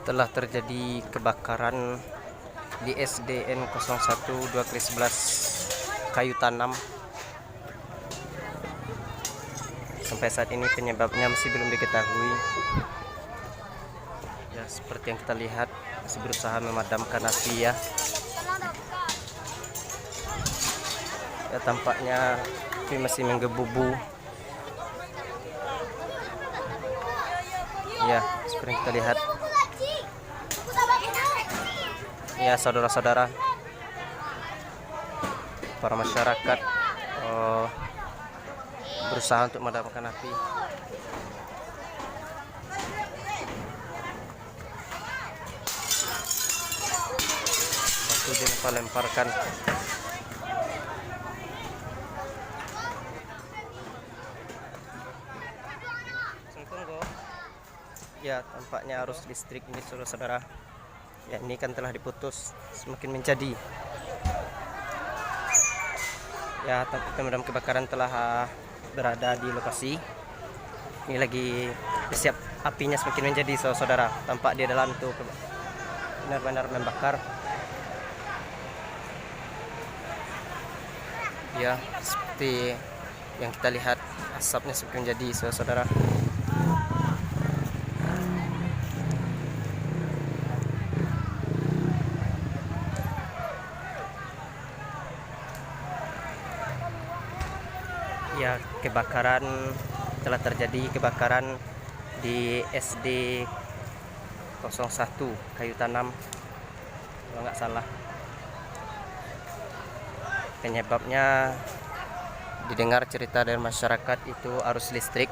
telah terjadi kebakaran di SDN 01-2/11 Kayu Tanam. Sampai saat ini penyebabnya masih belum diketahui. Ya, seperti yang kita lihat, masih berusaha memadamkan api ya. Ya, tampaknya api masih menggebu-gebu. Ya, seperti yang kita lihat. Ya, saudara-saudara, para masyarakat berusaha untuk memadamkan api. Batu dilempar-lemparkan. Ya, tampaknya arus listrik ini, saudara-saudara, ya ini kan telah diputus, semakin menjadi. Ya, pemadam kebakaran telah berada di lokasi. Ini lagi siap, apinya semakin menjadi, saudara. Tampak di dalam tuh benar-benar membakar. Ya, seperti yang kita lihat, asapnya semakin menjadi, saudara. Ya, kebakaran telah terjadi, kebakaran di SD 01 Kayu Tanam, kalau nggak salah. Penyebabnya didengar cerita dari masyarakat itu arus listrik.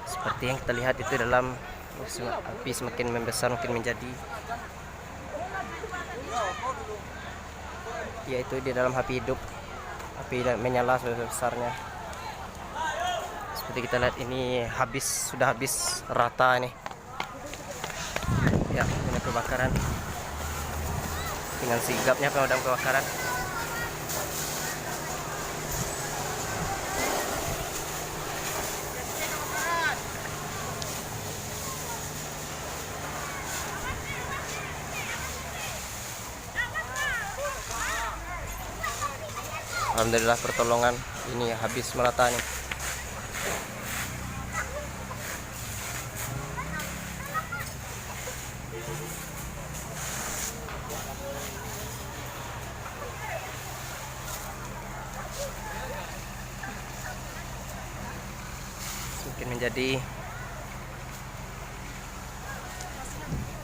Seperti yang kita lihat itu dalam api semakin membesar, makin menjadi, yaitu di dalam api hidup. Api menyala sebesarnya. Seperti kita lihat ini sudah habis rata ini. Ya, ini kebakaran. Dengan sigapnya pemadam kebakaran. Alhamdulillah pertolongan ini habis merata nih. Mungkin menjadi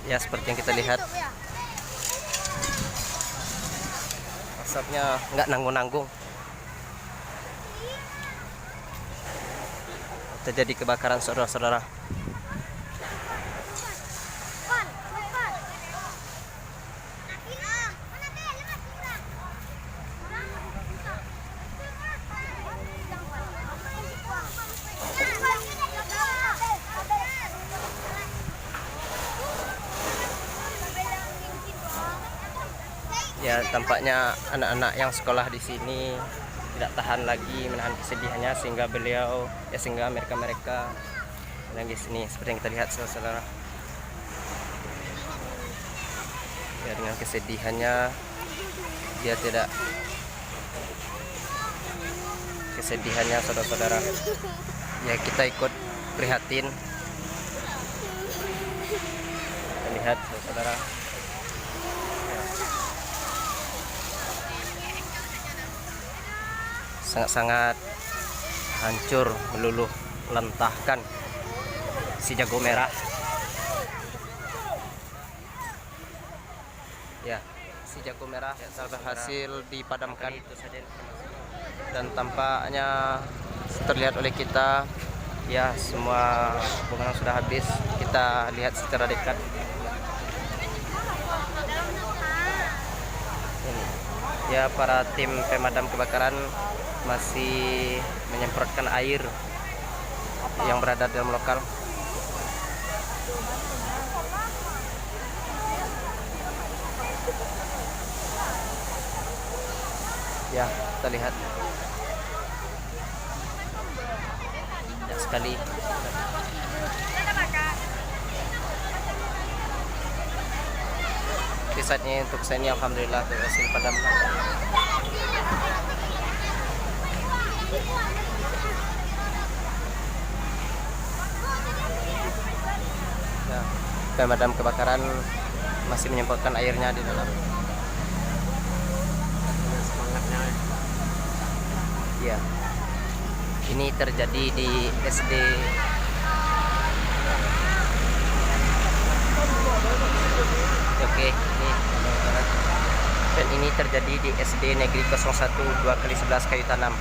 ya seperti yang kita lihat. Asapnya nggak nanggung-nanggung. Terjadi kebakaran, saudara-saudara. Ya, tampaknya anak-anak yang sekolah di sini tidak tahan lagi menahan kesedihannya, sehingga mereka menangis ini, seperti yang kita lihat, saudara. Ya, dengan kesedihannya dia tidak saudara-saudara. Ya, kita ikut prihatin. Kita lihat, saudara. Sangat-sangat hancur, meluluh lantahkan si jago merah. Ya, si jago merah berhasil dipadamkan dan tampaknya terlihat oleh kita ya, semua bunga sudah habis. Kita lihat secara dekat. Ini ya, para tim pemadam kebakaran masih menyemprotkan air yang berada dalam lokal. Ya, kita lihat sekali. Di saatnya untuk saya ini alhamdulillah berhasil padamkan. Ya, pemadam kebakaran masih menyemprotkan airnya di dalam. Semangatnya. Ya, ini terjadi di SD. Oke, ini dan ini terjadi di SD Negeri 01 2 kali 11 Kayu Tanam.